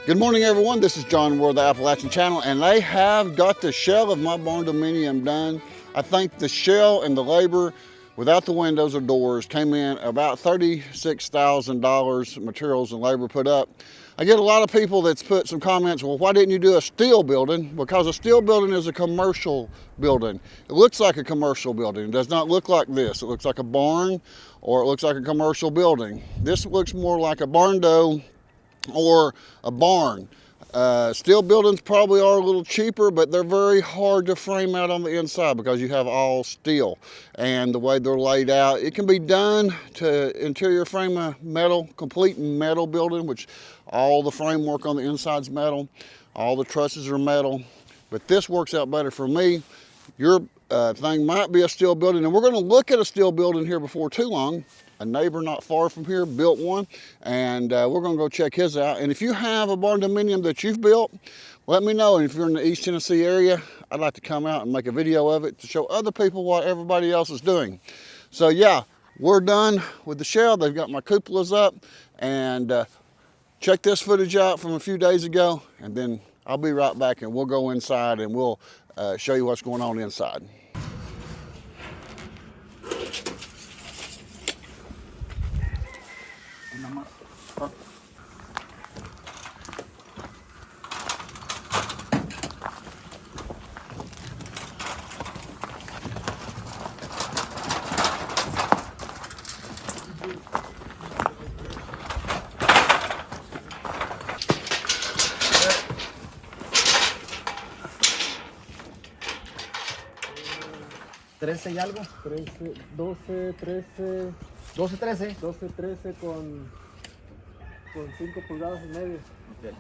Good morning, everyone. This is John Ward, the Appalachian Channel, and they have got the shell of my Barndominium done. I think the shell and the labor without the windows or doors came in about $36,000 materials and labor put up. I get a lot of people that's put some comments, well, why didn't you do a steel building? Because a steel building is a commercial building. It looks like a commercial building. It does not look like this. It looks like a barn or it looks like a commercial building. This looks more like a barndo or a barn. Steel buildings probably are a little cheaper, but they're very hard to frame out on the inside because you have all steel. And the way they're laid out, it can be done to interior frame a metal, complete metal building, which all the framework on the inside is metal, all the trusses are metal, but this works out better for me. Your thing might be a steel building, and we're going to look at a steel building here before too long. A neighbor not far from here built one, and we're going to go check his out. And if you have a Barndominium that you've built, let me know. And if you're in the East Tennessee area, I'd like to come out and make a video of it to show other people what everybody else is doing. So yeah, we're done with the shell. They've got my cupolas up, and check this footage out from a few days ago, and then I'll be right back and we'll go inside and we'll show you what's going on inside. ¿13 y algo? 13, 12, 13... 12, 13. 12, 13 con 5 pulgadas y medio. Okay.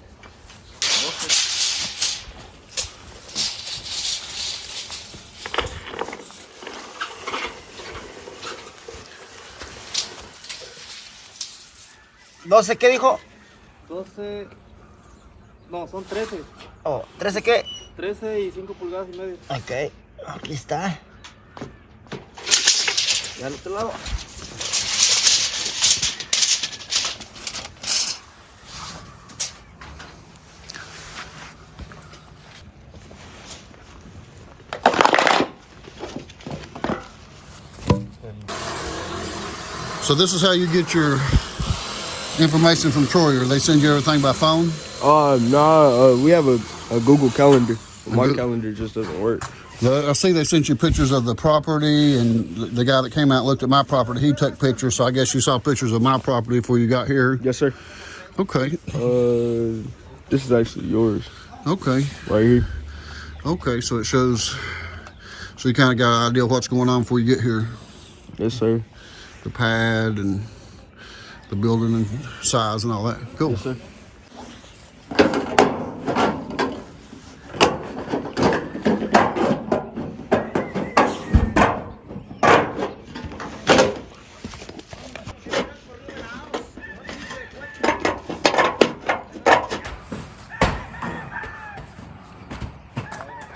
12, ¿qué dijo? 12... No, son 13. Oh, ¿13 qué? 13 y 5 pulgadas y medio. Ok, aquí está. Y al otro lado. So this is how you get your information from Troy, or they send you everything by phone? No, we have a Google Calendar. My calendar just doesn't work. I see they sent you pictures of the property, and the guy that came out and looked at my property, he took pictures, so I guess you saw pictures of my property before you got here? Yes, sir. Okay. This is actually yours. Okay. Right here. Okay, so it shows, so you kind of got an idea of what's going on before you get here. Yes, sir. The pad and the building and size and all that. Cool. Yes, sir.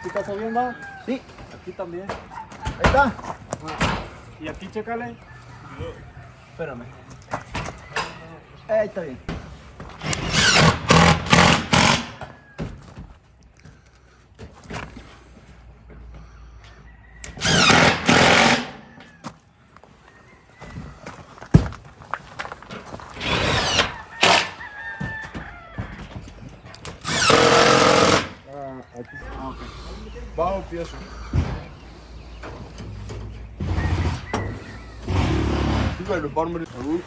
¿Sí está subiendo? Sí. Aquí también. Ahí está. Y aquí chécale. Espérame. Ahí está bien. Aquí. Ok. Bajo empiezo. You got the bottom of the roof.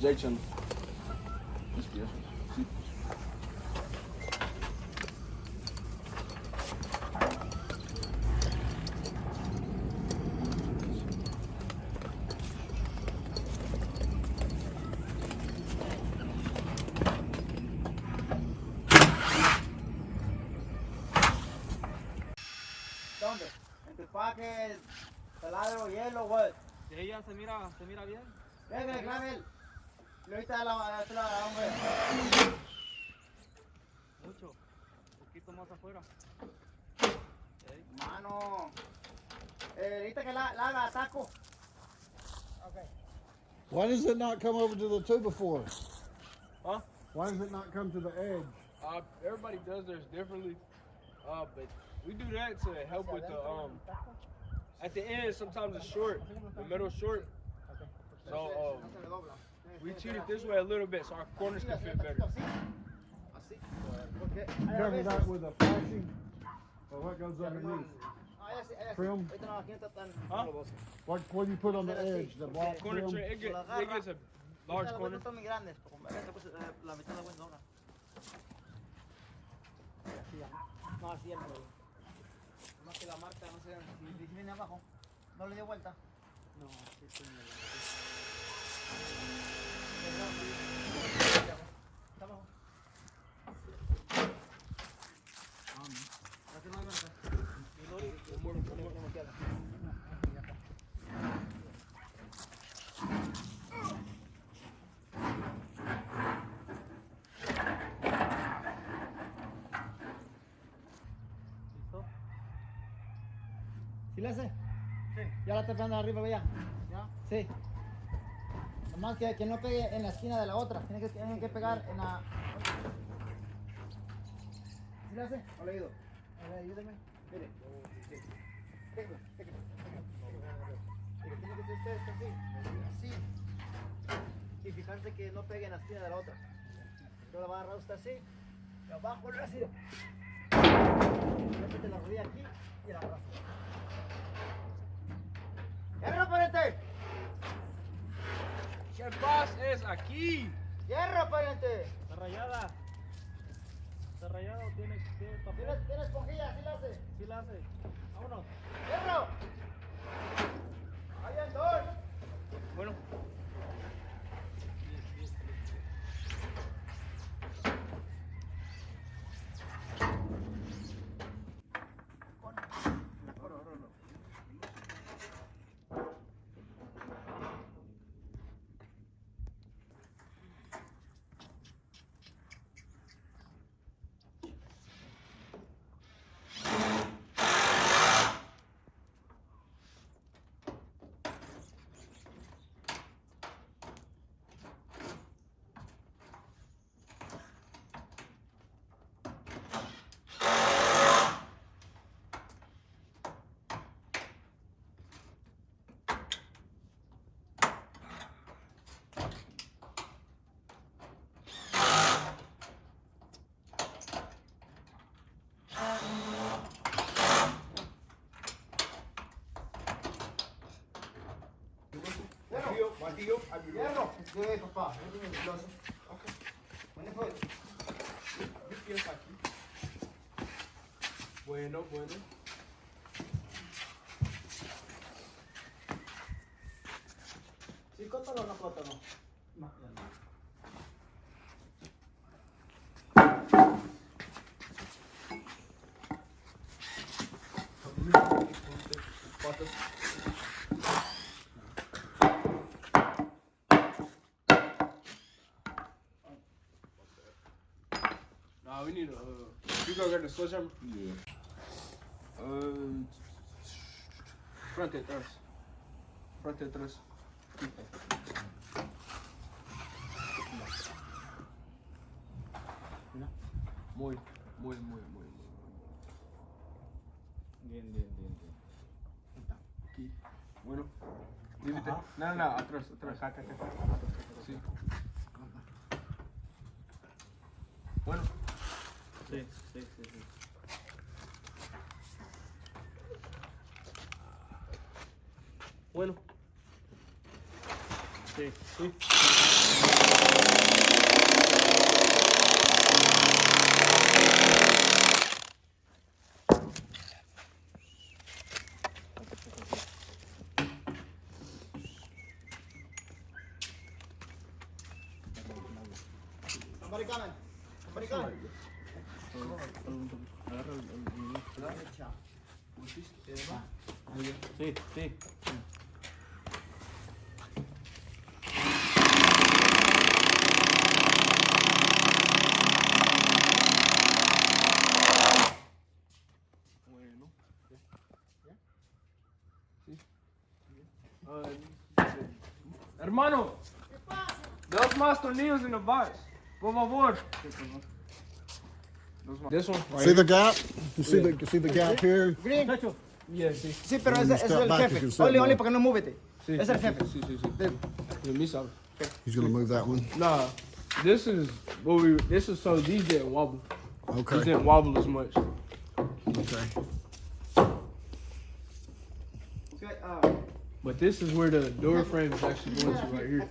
Jack channel. Sí. ¿Dónde? ¿En tu paquete? ¿Taladro, hielo, what? De ella se mira bien. Venga, Clavel. Y ahorita la hombre. Mucho. Un poquito más afuera. Mano. Ahorita que la haga taco. Okay. Why does it not come over to the 2x4? Huh? Why does it not come to the edge? Everybody does theirs differently. But we do that to help with the at the end sometimes it's short, the middle's short. So we cheat it this way a little bit so our corners can fit better. Cover that with a flashing, or what goes underneath? Trim? Huh? What do you put on the edge? The block Corner trim? trim, it gets a large corner. No, así es, bro. Más que la marca, no sé, si viene abajo, no le dio vuelta. No, sí, sí, está abajo. Aquí no hay marca. ¿Sí le hace? Sí. Ya la está pegando arriba, vea. ¿Ya? Sí. Nomás que no pegue en la esquina de la otra. Tiene que pegar en la... ¿Sí le hace? No le ayudo. A ver, ayúdame. Mire. Tiene que ser esto así. Así. Y fijarse que no pegue en la esquina de la otra. Yo la voy a agarrar usted así. Y abajo le así. Mete la rodilla aquí y la abrazo. ¡Hierro, pariente! ¿Qué pasa es aquí? ¡Hierro, pariente! Está rayada. ¿Está rayada o tiene papel? ¿Tiene esponjilla? ¿Sí la hace? Sí la hace. Vámonos. ¡Hierro! ¡Ahí ando! Bueno. Martillo, hierro. Sí, papá. ¿Dónde fue? Aquí. Bueno. ¿Sí cótalo o no cótalo? No. We need you go get the sledgehammer? Yeah. Frente atrás. Frente atrás. Muy. Bien. Aquí. Bueno. Límite. No, atrás. Acá. Sí. Bueno. Sí. Bueno. Sí. Sí. Somebody coming. Somebody coming. Sí, sí. Bueno. Hermano, dos más tornillos en la box. Por favor. This one. Right See the gap? You see the gap here? Green. Yeah, sí. Sí, pero When ese you es step el back, you jefe. can sit Only more. para que no múvete. Sí, Es el jefe. Sí, sí, sí. Me sabe. He's gonna move that one. Nah, this is what we. This is so these didn't wobble. These Okay. didn't wobble as much. Okay. But this is where the door frame is actually going to right here.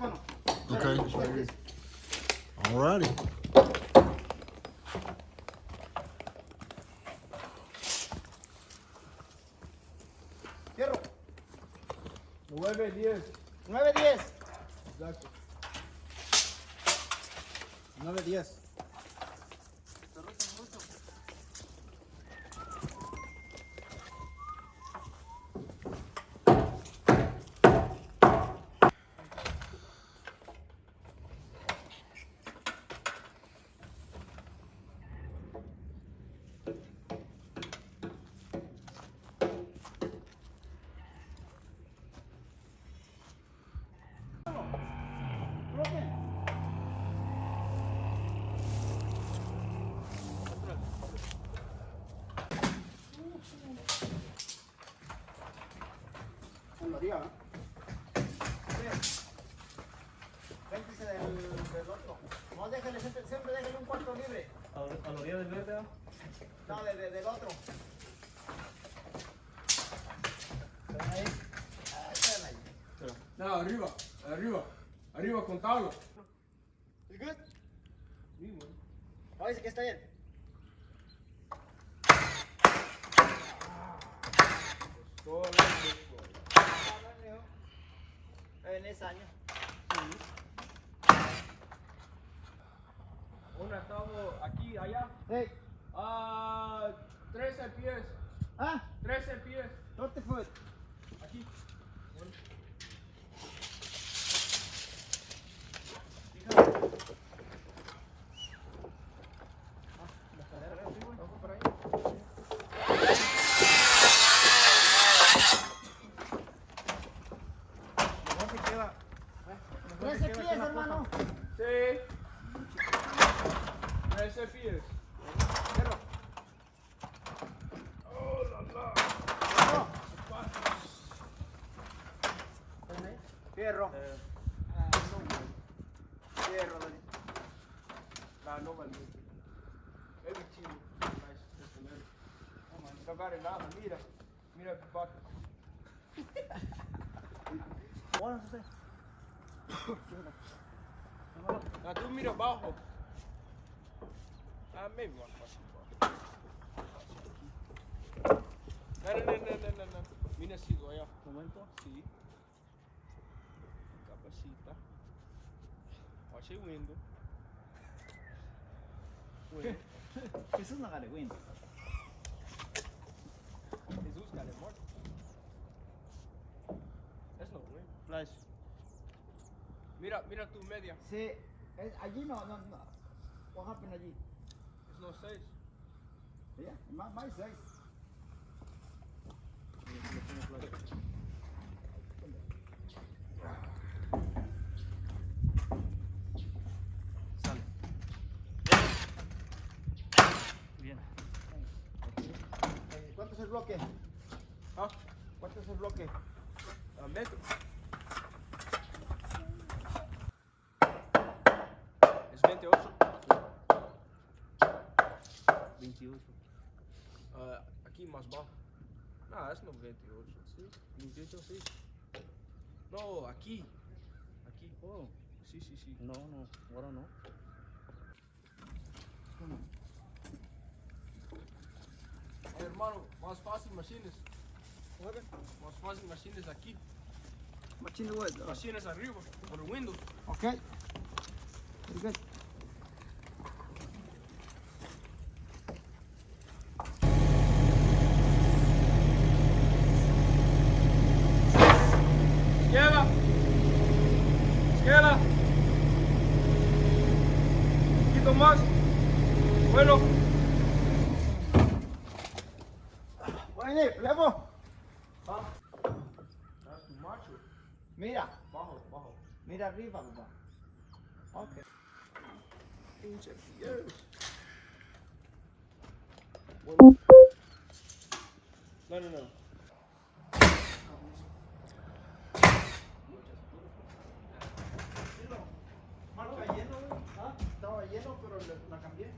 Okay. It's right here. Alrighty. Cierro. 9-10. 9-10. Exacto. 9-10. Véntese del otro. No, déjale, siempre déjale un cuarto libre. ¿A la orilla del verde? No, del otro. ¿Están ahí? Ah, están ahí. No, arriba, contalo. ¿Es good? Dice que está bien. En ese año. Una estamos aquí, allá. Hey. 13 pies. Ah, 13 pies. 30 foot. Aquí. No se queda. 13 pies, hermano. Sí. 13 pies. Cierro. Oh, la, la. Fierro. Fierro, Dani. No vale. Es mi chino. Nice. No vale nada. Mira el pack. Bueno, no sé. Tú mira abajo. Maybe one question. No. Mira si allá. Momento. Sí. Capacita. Watch your window. Jesús no agarre wind. Jesús got it marked. That's no wind. Flash. Mira tu media. Sí, allí no. What happened allí? Es no 6. Yeah, my 6. Sale. Bien. ¿Cuánto es el bloque? ¿Ah? ¿Cuánto es el bloque? A metro. Es 28. 28. Aquí más bajo. No, es no 28. ¿Sí? 28, sí. No, aquí. Aquí. Oh, Sí, sí, sí. no, ahora no. Ay, hermano, más fácil machines. Más fácil machines aquí. Machine wood. Machines arriba, por el window. Okay. Very good. Izquierda. Izquierda. Un poquito más. Bueno. Bueno, Levo. That's too macho. Mira. Bajo, bajo. Mira arriba, papá. Okay. Pinche Dios. No, no, no. Marca lleno, ¿ah? Estaba lleno, pero la cambié.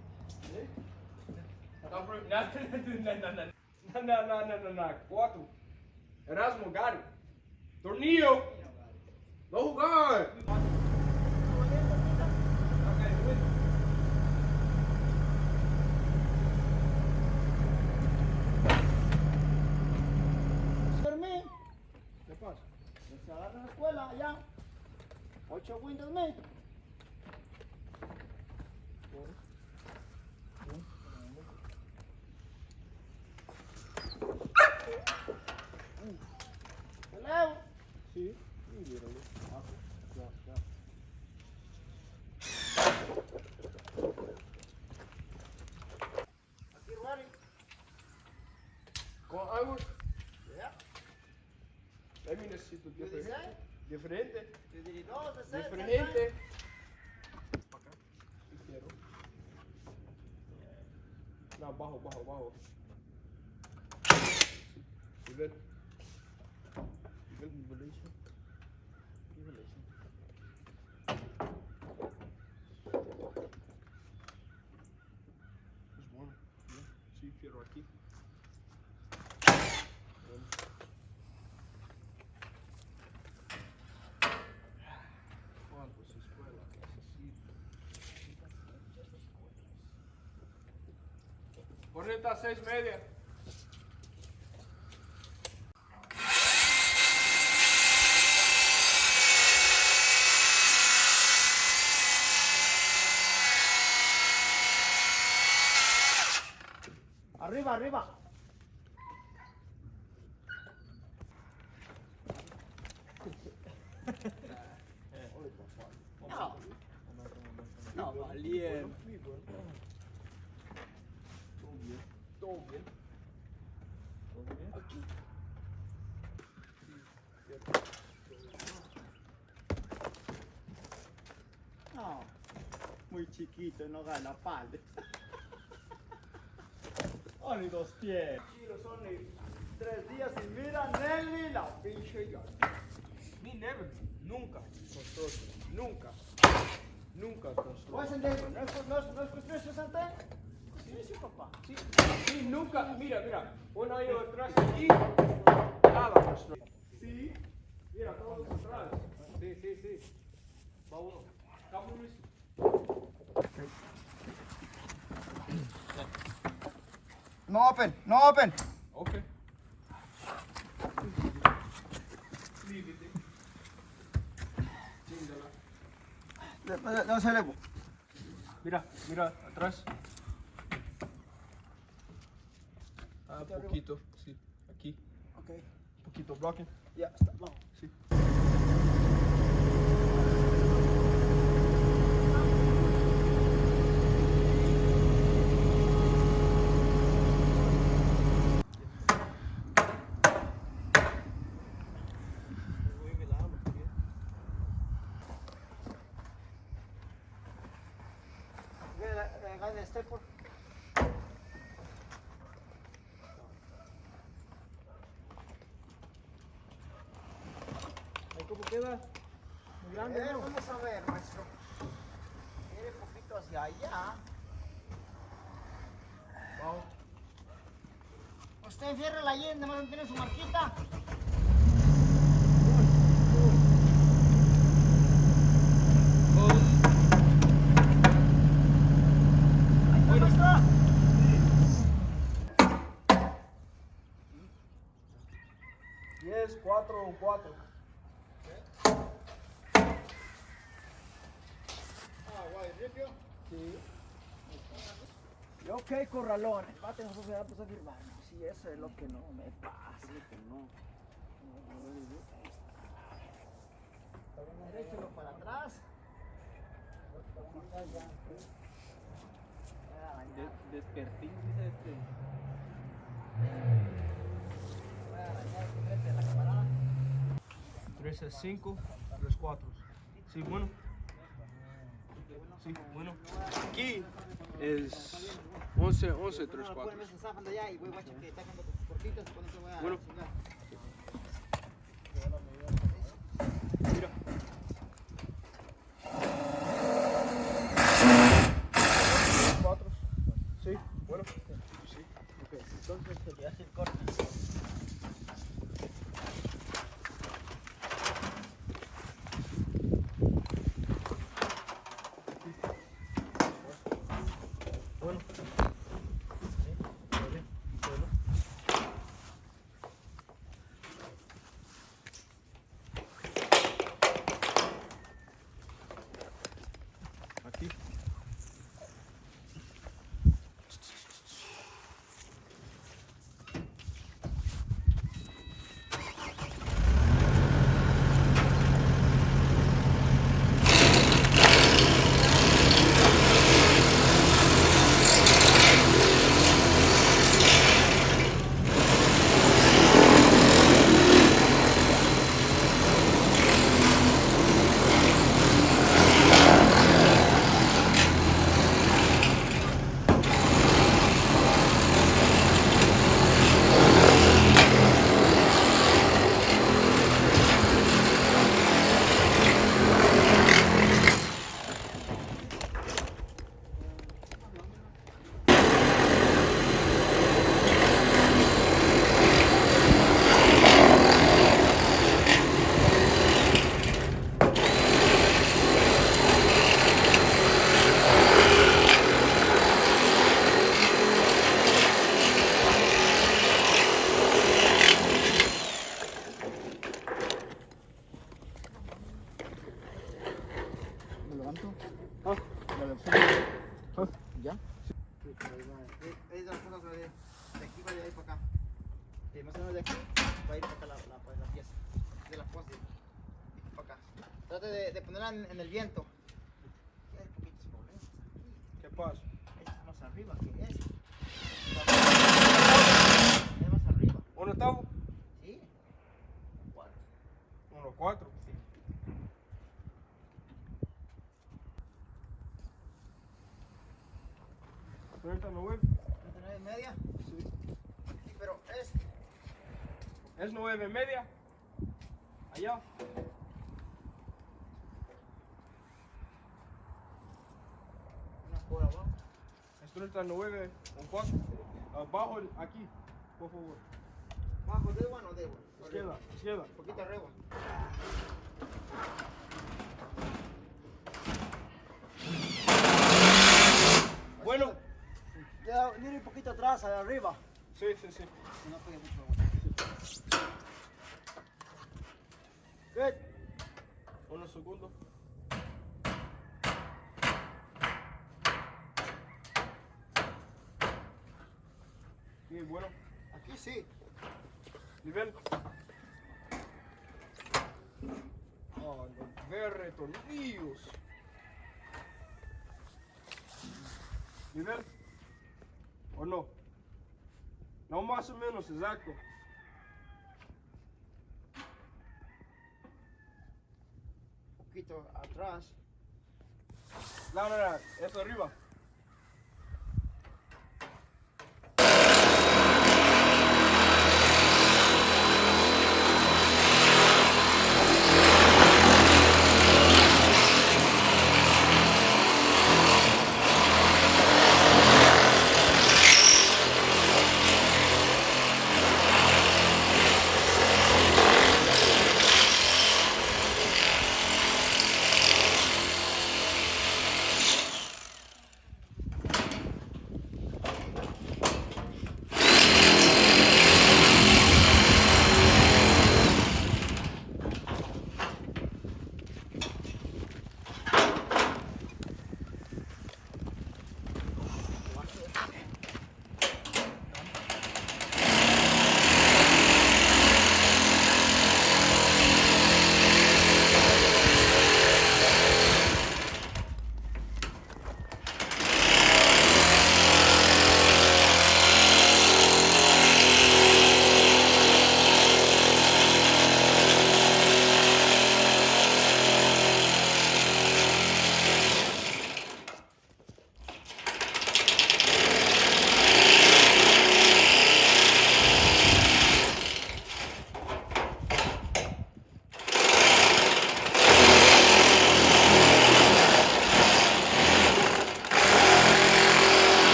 No. 4. Erasmo, got it. Tornillo. No jugar. Dormí. ¿Qué pasa? Se agarra en la escuela allá. 8 Windows me. ¿Te leo? Sí. Aquí, ready. Con algo. Yeah. Ahí necesito You decide? diferente. You did it all the same. Diferente. Para acá. Izquierdo. No, bajo, bajo, bajo. You good? You good? Revelation. Revelation. Es bueno. Sí, fierro aquí. Bueno. ¿Cuántos escuelas necesito? 46 media. Arriba, arriba. No. No, valiente. Todo bien. Todo bien. Todo bien. Aquí. No. Muy chiquito, no gana pal. Only 2 pies. Son 3 días y mira, Nelly, la pinche ya. Me never. Nunca. Constructor. Nunca. Nunca constructor. ¿Puedes entender? ¿No es construcción, Santa? Sí, papá. Sí, sí, nunca. Mira, mira. Un año atrás aquí. Nada constructor. Sí. Mira, todo atrás. Sí, sí, sí. Va uno. Cabo Luis. No open, no open. Okay. Leave it. Chíngala. No se levo. Mira, mira, atrás. Ah, poquito, sí, aquí. Ok. Poquito blocking. Ya, está. Vamos. Sí. Gana este por. ¿Ahí cómo queda? Muy grande, ¿no? Vamos a ver, maestro. Quiere un poquito hacia allá. Wow. Usted enciérrala ahí, nada más tiene su marquita. un 4. Sí. Y ok, corralón. El bate no se va a pasar a firmar. Sí, eso es lo que no me pasa. Derecho para atrás. Despertín, dice este. Voy a arañar aquí frente de la camarada. 3 es 5, 3 4. Sí, bueno. Sí, bueno. Aquí es 11, 11, 3 4. Poneme ese zafán de allá y voy a guachar que está con tus cortitos. Con eso voy a Bueno. chingar. Mira. Cuatro. Sí, bueno. Sí. Ok, entonces se le hace el corte. Bueno. Aquí. ¿Me levanto? Ah. ¿Ya? Sí, pero ahí va. Es de las cosas de aquí para allá y para acá. Que más o menos de aquí va a ir para acá la pieza. De la poste. De aquí para acá. Trate de ponerla en el viento. Aquí hay poquitos problemas. Aquí. ¿Qué pasa? Esto es más arriba que eso. Es más arriba. ¿Un octavo? Sí. 4. 1, 4. Sí. ¿30, 9? 39.5. Sí. Sí, pero Es 9 media. Allá. una por abajo. Es 39, un 4. Abajo, aquí, por favor. ¿Bajo debo o no debo? Izquierda, izquierda. Un poquito arriba. Bueno. Ya, mire un poquito atrás, arriba. Sí, sí, sí. Que no pegue mucho la bola. Good. Unos segundos. Bien, bueno. Aquí sí. Nivel. Oh, los verdes tornillos. Nivel. ¿O no? No, más o menos, exacto. Un poquito atrás. No, eso arriba.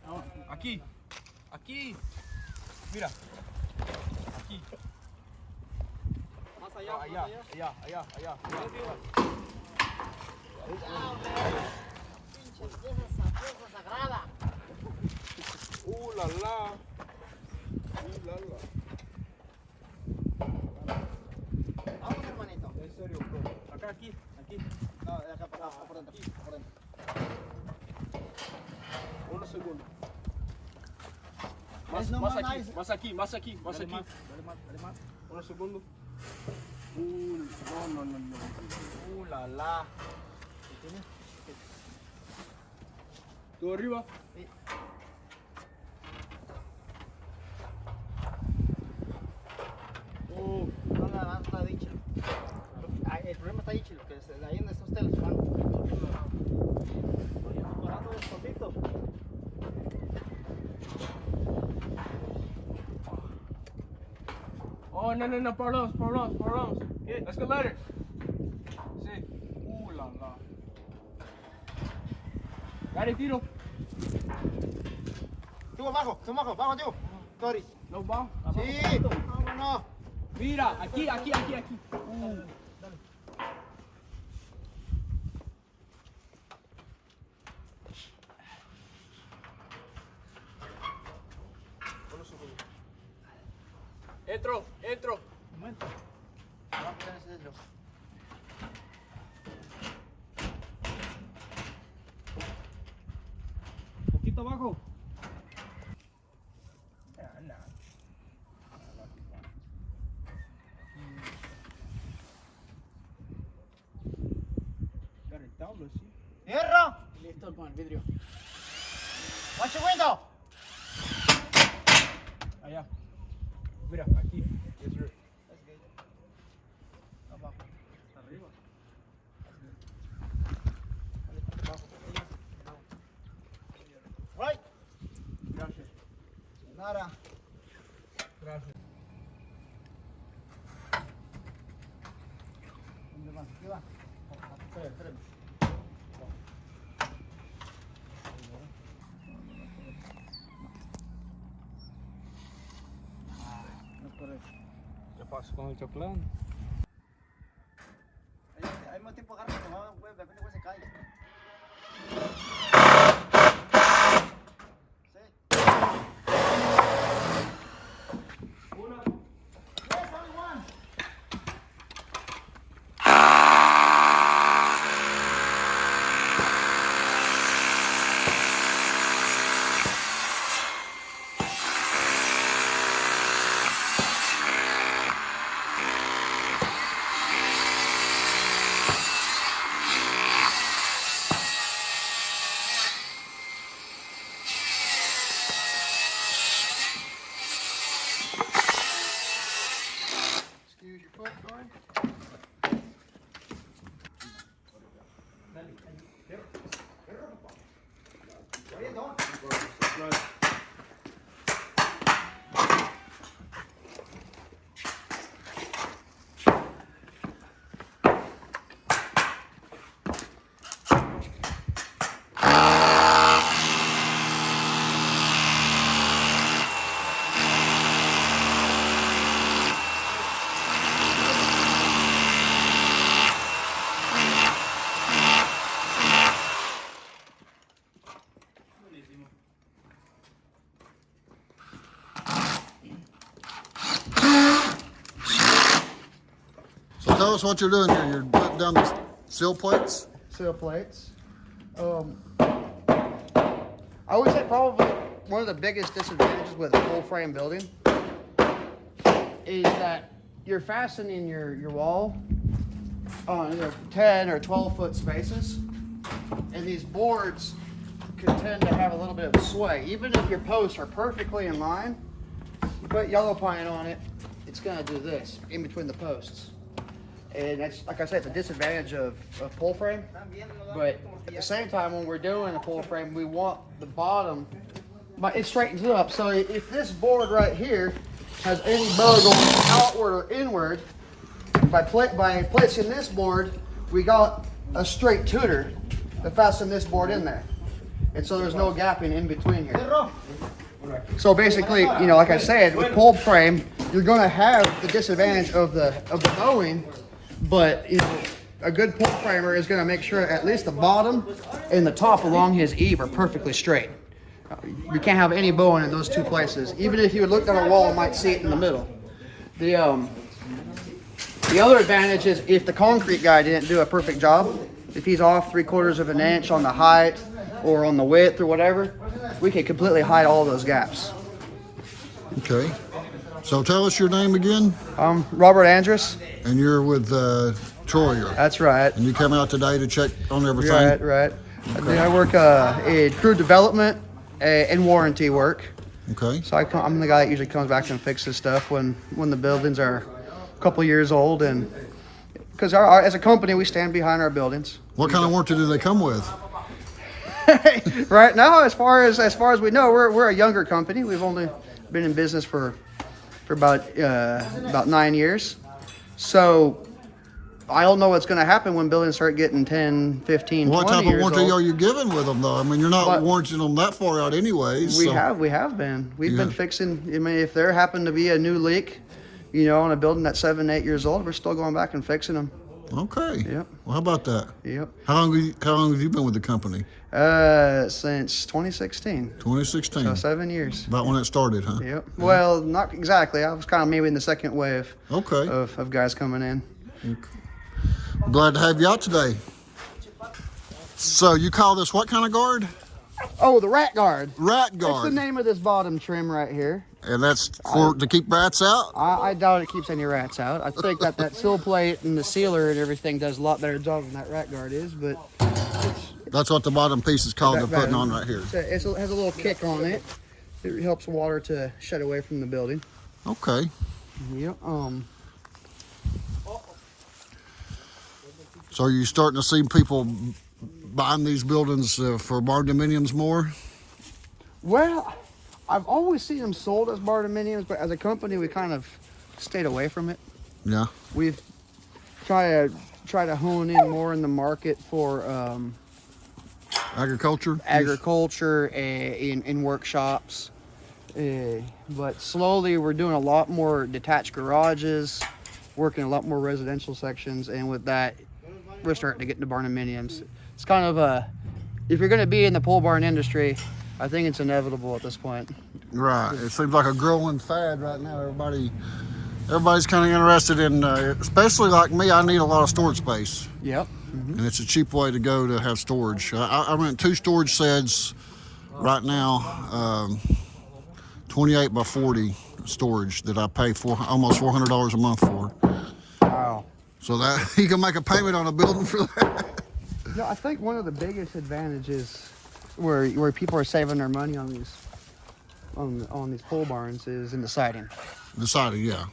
No. Aquí. Mira. Aquí. Más No, allá. Pinche pieza sagrada. La la. Vamos, hermanito. En serio, bro. Acá, aquí. No, de acá para acá, por dentro. Por dentro. Unos segundos. Es no más nice. Más aquí. Dale más. Unos segundos. No. La la. ¿Tú arriba? Sí. No está dicho. El problema está dicho, que de ahí donde está usted los van. Oye, estoy parando despacito. Oh, no, problems. ¿Qué? Escalator. Sí. La la. Dale, tiro. Tú abajo, vamos, tío. Tori. No va. Sí, vámonos. Mira, aquí. Entro. Un momento. Vamos a poner ese dentro. Poquito abajo. Got el tablo, sí. ¡Hierro! Listo con el vidrio. ¡Watch your window! Allá. Mira, aquí. Yes, sir. Abajo. Hasta arriba. Right. Gracias. Nada. Gracias. ¿Dónde vas? ¿Qué va? Espérame. No es correcto. ¿Qué pasó con el chocolate? Al mismo tiempo agarra que va, de repente se cae. Sí. Una. Yes, only one. Excuse your foot, Corey. What are you doing? So tell us what you're doing here. You're putting down the sill plates. Sill plates. I would say probably one of the biggest disadvantages with a full frame building is that you're fastening your wall on either 10 or 12 foot spaces, and these boards can tend to have a little bit of sway. Even if your posts are perfectly in line, you put yellow pine on it, it's going to do this in between the posts. And that's, like I said, it's a disadvantage of pull frame. But at the same time, when we're doing a pull frame, we want the bottom, but it straightens it up. So if this board right here has any bow going outward or inward, by placing this board, we got a straight tutor to fasten this board in there. And so there's no gapping in between here. So basically, you know, like I said, with pull frame, you're going to have the disadvantage of the bowing, but you know, a good pull framer is going to make sure at least the bottom and the top along his eave are perfectly straight. You can't have any bowing in those two places. Even if you looked at a wall, you might see it in the middle. The other advantage is if the concrete guy didn't do a perfect job, if he's off 3/4 of an inch on the height or on the width or whatever, we can completely hide all those gaps. Okay. So tell us your name again. Robert Andrus. And you're with Troyer. That's right. And you come out today to check on everything? Right. Okay. I work in crew development and warranty work. Okay. So I'm the guy that usually comes back and fixes stuff when the buildings are a couple years old, and because as a company we stand behind our buildings. What kind of warranty do they come with? Right now, as far as we know, we're a younger company. We've only been in business for about 9 years. So I don't know what's going to happen when buildings start getting 10, 15, 20 years old. What type of warranty are you giving with them, though? I mean, you're not warranting them that far out anyways. We have been. We've been fixing. I mean, if there happened to be a new leak, you know, on a building that's 7, 8 years old, we're still going back and fixing them. Okay. Yep. Well, how about that? Yep. How long have you been with the company? Since 2016. 2016. So 7 years. About when it started, huh? Yep. Well, not exactly. I was kind of maybe in the second wave. Okay. Of guys coming in. I'm glad to have you out today. So you call this what kind of guard? Oh, the rat guard. Rat guard. That's the name of this bottom trim right here. And that's to keep rats out? I doubt it keeps any rats out. I think that sill plate and the sealer and everything does a lot better job than that rat guard is, but that's what the bottom piece is called they're putting on right here. It has a little kick on it. It helps water to shed away from the building. Okay. Yep. So are you starting to see people buying these buildings for barndominiums more? Well, I've always seen them sold as barndominiums, but as a company, we kind of stayed away from it. Yeah. We've tried to hone in more in the market for agriculture in workshops. But slowly, we're doing a lot more detached garages, working a lot more residential sections, and with that, we're starting to get into barndominiums. It's kind of if you're going to be in the pole barn industry, I think it's inevitable at this point. Right. It seems like a growing fad right now. Everybody's kind of interested in, especially like me, I need a lot of storage space. Yep. And it's a cheap way to go to have storage. I rent 2 storage sheds right now, 28 by 40 storage that I pay for almost $400 a month for. Wow. So that you can make a payment on a building for that. Yeah, I think one of the biggest advantages where people are saving their money on these pole barns is in the siding. The siding, yeah.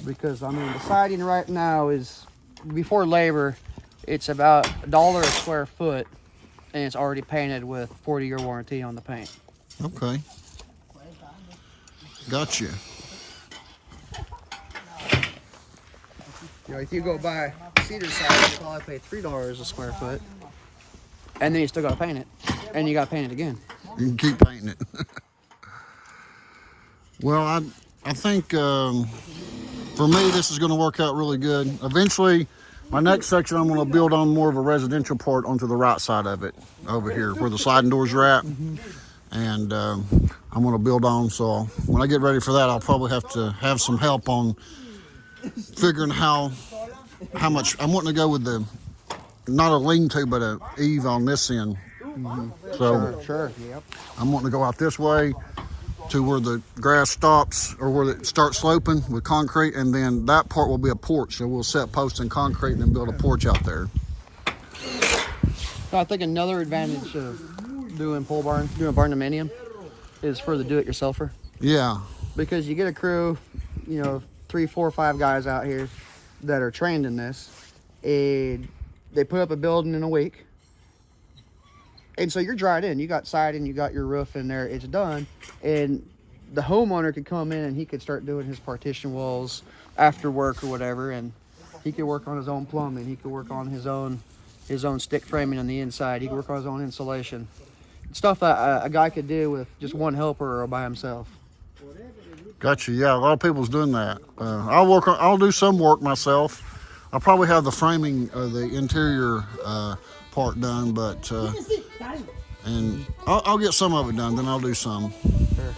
Because I mean, the siding right now is, before labor, it's about $1 a square foot, and it's already painted with 40-year warranty on the paint. Okay. Gotcha. You know, if you go buy cedar siding, you probably pay $3 a square foot, and then you still got to paint it, and you got to paint it again. You can keep painting it. Well, I think for me this is going to work out really good. Eventually, my next section I'm going to build on more of a residential part onto the right side of it, over here where the sliding doors are at. And I'm going to build on. So when I get ready for that, I'll probably have to have some help on figuring how much I'm wanting to go with the, not a lean-to, but a eave on this end. So Sure. Yep. I'm wanting to go out this way to where the grass stops, or where it starts sloping with concrete, and then that part will be a porch. So we'll set posts in concrete and then build a porch out there. I think another advantage of doing barndominium is for the do-it-yourselfer. Yeah. Because you get a crew, you know, 3, 4, 5 guys out here that are trained in this, and they put up a building in a week. And so you're dried in. You got siding, you got your roof in there, it's done. And the homeowner could come in and he could start doing his partition walls after work or whatever, and he could work on his own plumbing, he could work on his own stick framing on the inside, he could work on his own insulation. stuff that a guy could do with just one helper or by himself. Gotcha. Yeah, a lot of people's doing that. I'll do some work myself. I'll probably have the framing of the interior part done, but and I'll get some of it done. Then I'll do some. Sure.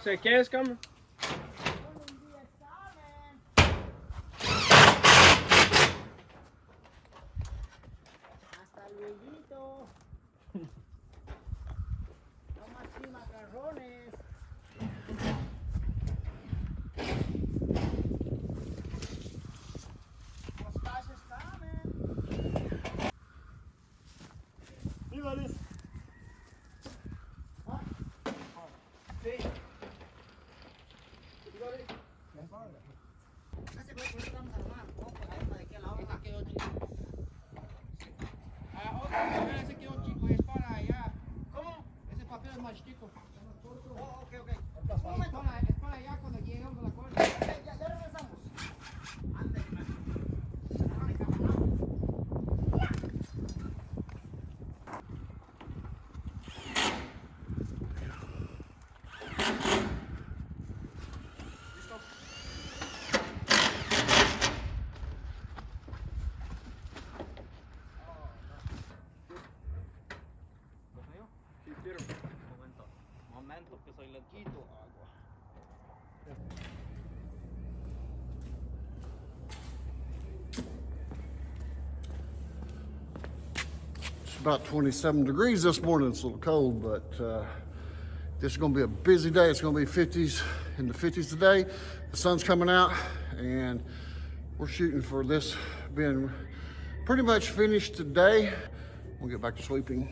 Say, ¿qué es, cámara? Hasta luego. Toma aquí macarrones. Los taxes coming. Ese quedó chico y es para allá. ¿Cómo? Ese papel es más chico. Oh, ok. Es para allá cuando llegamos a la corte. Ya regresamos. Momento, que soy loquito. Agua. It's about 27 degrees this morning. It's a little cold, but this is going to be a busy day. It's going to be 50s in the 50s today. The sun's coming out, and we're shooting for this being pretty much finished today. We'll get back to sweeping.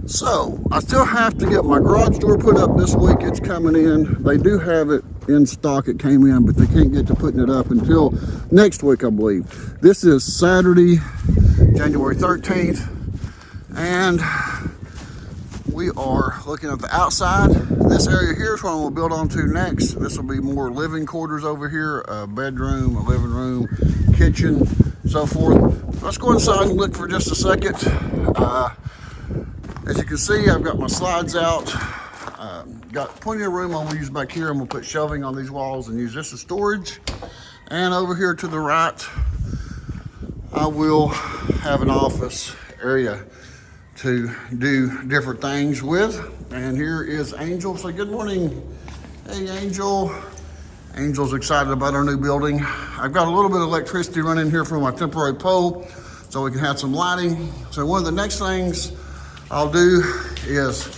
So, I still have to get my garage door put up this week. It's coming in. They do have it in stock. It came in, but they can't get to putting it up until next week, I believe. This is Saturday, January 13th, and we are looking at the outside. This area here is what I'm going to build onto next. This will be more living quarters over here, a bedroom, a living room, kitchen, so forth. Let's go inside and look for just a second. As you can see, I've got my slides out. Got plenty of room I'm gonna use back here. I'm gonna put shelving on these walls and use this as storage. And over here to the right, I will have an office area to do different things with. And here is Angel. Say good morning. Hey, Angel. Angel's excited about our new building. I've got a little bit of electricity running here from my temporary pole so we can have some lighting. So one of the next things I'll do is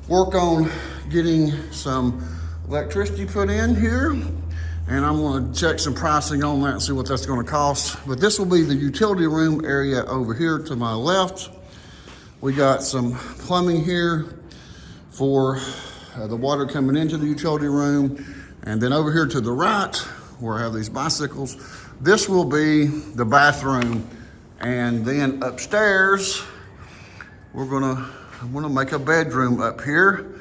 work on getting some electricity put in here, and I'm going to check some pricing on that and see what that's going to cost. But this will be the utility room area over here to my left. We got some plumbing here for the water coming into the utility room, and then over here to the right where I have these bicycles, this will be the bathroom. And then upstairs I'm gonna make a bedroom up here,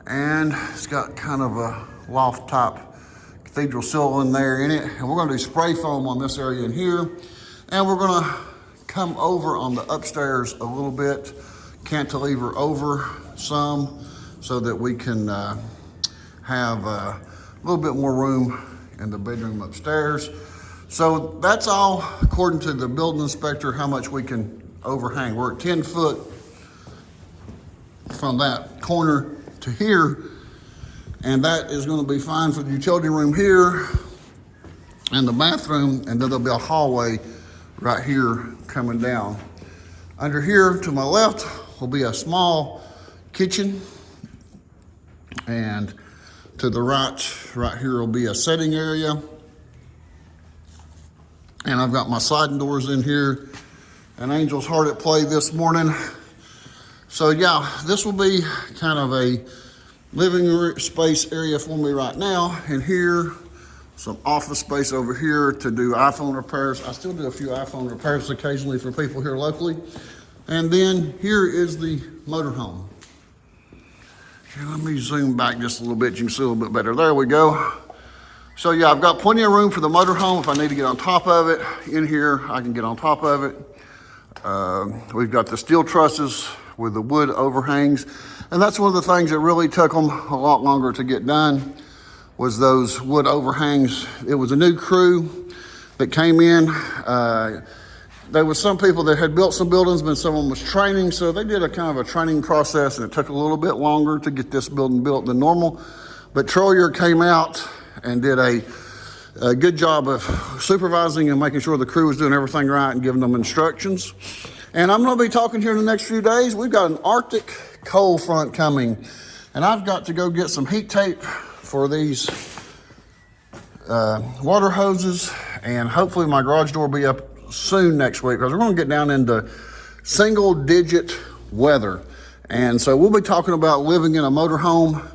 and it's got kind of a loft top cathedral sill in there in it. And we're gonna do spray foam on this area in here. And we're gonna come over on the upstairs a little bit, cantilever over some so that we can have a little bit more room in the bedroom upstairs. So that's all according to the building inspector, how much we can overhang. We're at 10 foot from that corner to here, and that is going to be fine for the utility room here and the bathroom, and then there'll be a hallway right here coming down. Under here to my left will be a small kitchen, and to the right here will be a setting area. And I've got my sliding doors in here, and Angel's hard at play this morning. So yeah, this will be kind of a living space area for me right now. And here, some office space over here to do iPhone repairs. I still do a few iPhone repairs occasionally for people here locally. And then here is the motorhome. And let me zoom back just a little bit. You can see a little bit better. There we go. So yeah, I've got plenty of room for the motorhome. If I need to get on top of it, in here, I can get on top of it. We've got the steel trusses with the wood overhangs. And that's one of the things that really took them a lot longer to get done, was those wood overhangs. It was a new crew that came in. There was some people that had built some buildings, but someone was training. So they did a kind of a training process, and it took a little bit longer to get this building built than normal. But Troyer came out and did a good job of supervising and making sure the crew was doing everything right and giving them instructions. And I'm going to be talking here in the next few days. We've got an Arctic cold front coming, and I've got to go get some heat tape for these water hoses, and hopefully my garage door will be up soon next week, because we're going to get down into single digit weather. And so we'll be talking about living in a motorhome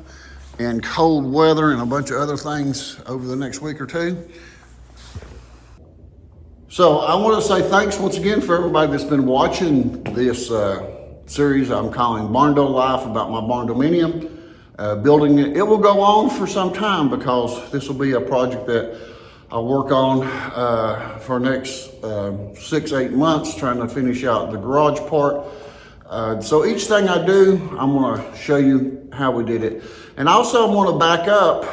and cold weather and a bunch of other things over the next week or two. So I want to say thanks once again for everybody that's been watching this series I'm calling Barndo Life, about my Barndominium. Building it. It will go on for some time, because this will be a project that I'll work on for the next 6-8 months, trying to finish out the garage part. So each thing I do, I'm going to show you how we did it. And also I want to back up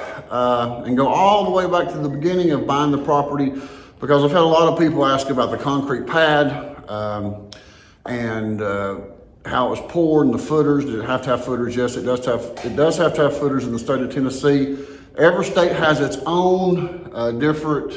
and go all the way back to the beginning of buying the property, because I've had a lot of people ask about the concrete pad and how it was poured and the footers. Did it have to have footers? Yes, it does have to have footers in the state of Tennessee. Every state has its own different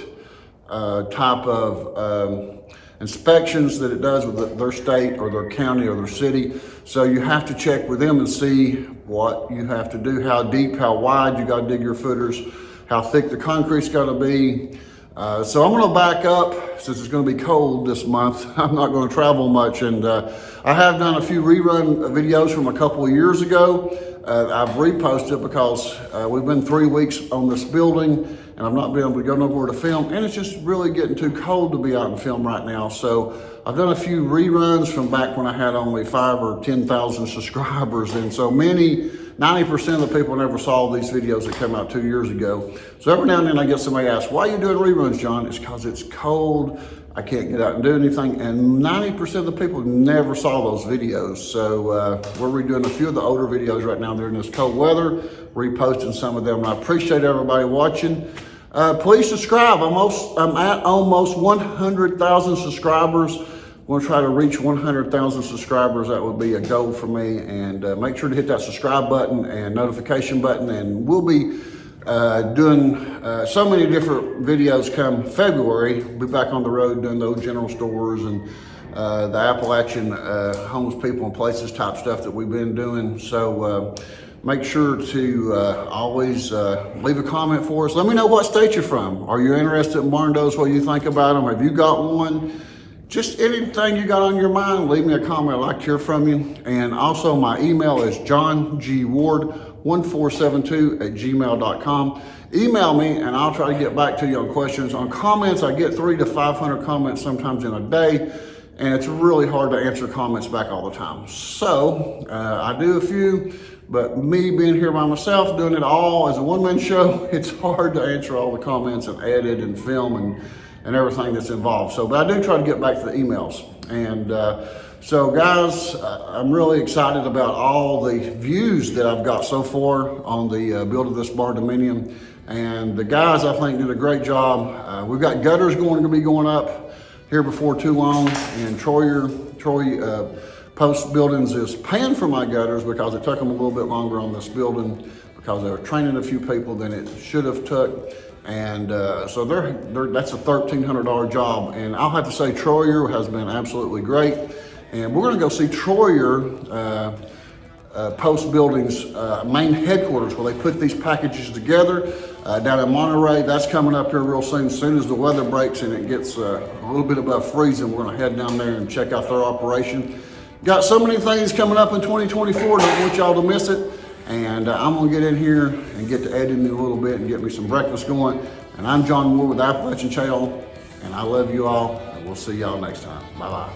type of inspections that it does with their state or their county or their city. So you have to check with them and see what you have to do, how deep, how wide you got to dig your footers, how thick the concrete's got to be. So I'm going to back up, since it's going to be cold this month. I'm not going to travel much, and I have done a few rerun videos from a couple of years ago. I've reposted because we've been 3 weeks on this building, and I've not been able to go nowhere to film, and it's just really getting too cold to be out and film right now. So I've done a few reruns from back when I had only 5,000 or 10,000 subscribers, and so 90% of the people never saw these videos that came out 2 years ago. So every now and then I get somebody ask, why are you doing reruns, John? It's because it's cold. I can't get out and do anything. And 90% of the people never saw those videos. So we're redoing a few of the older videos right now during this cold weather, reposting some of them. And I appreciate everybody watching. Please subscribe. I'm at almost 100,000 subscribers. We'll try to reach 100,000 subscribers. That would be a goal for me. And make sure to hit that subscribe button and notification button. And we'll be doing so many different videos come February. We'll be back on the road doing those general stores and the Appalachian homeless people and places type stuff that we've been doing. So make sure to always leave a comment for us. Let me know what state you're from. Are you interested in Barndos? What do you think about them? Have you got one? Just anything you got on your mind, leave me a comment. I'd like to hear from you. And also my email is johngward1472@gmail.com. Email me and I'll try to get back to you on questions. On comments, I get 300 to 500 comments sometimes in a day, and it's really hard to answer comments back all the time. So I do a few, but me being here by myself, doing it all as a one-man show, it's hard to answer all the comments and edit and film and everything that's involved. So, but I do try to get back to the emails. And so guys, I'm really excited about all the views that I've got so far on the build of this Barndominium. And the guys, I think, did a great job. We've got gutters going to be going up here before too long. And Troy Post Buildings is paying for my gutters because it took them a little bit longer on this building, because they were training a few people than it should have took. And so that's a $1,300 job. And I'll have to say Troyer has been absolutely great. And we're gonna go see Troyer Post Building's main headquarters where they put these packages together down in Monterey. That's coming up here real soon. As soon as the weather breaks and it gets a little bit above freezing, we're gonna head down there and check out their operation. Got so many things coming up in 2024, don't want y'all to miss it. And I'm gonna get in here and get to editing a little bit and get me some breakfast going. And I'm John Moore with Appalachian Channel, and I love you all, and we'll see y'all next time. Bye-bye.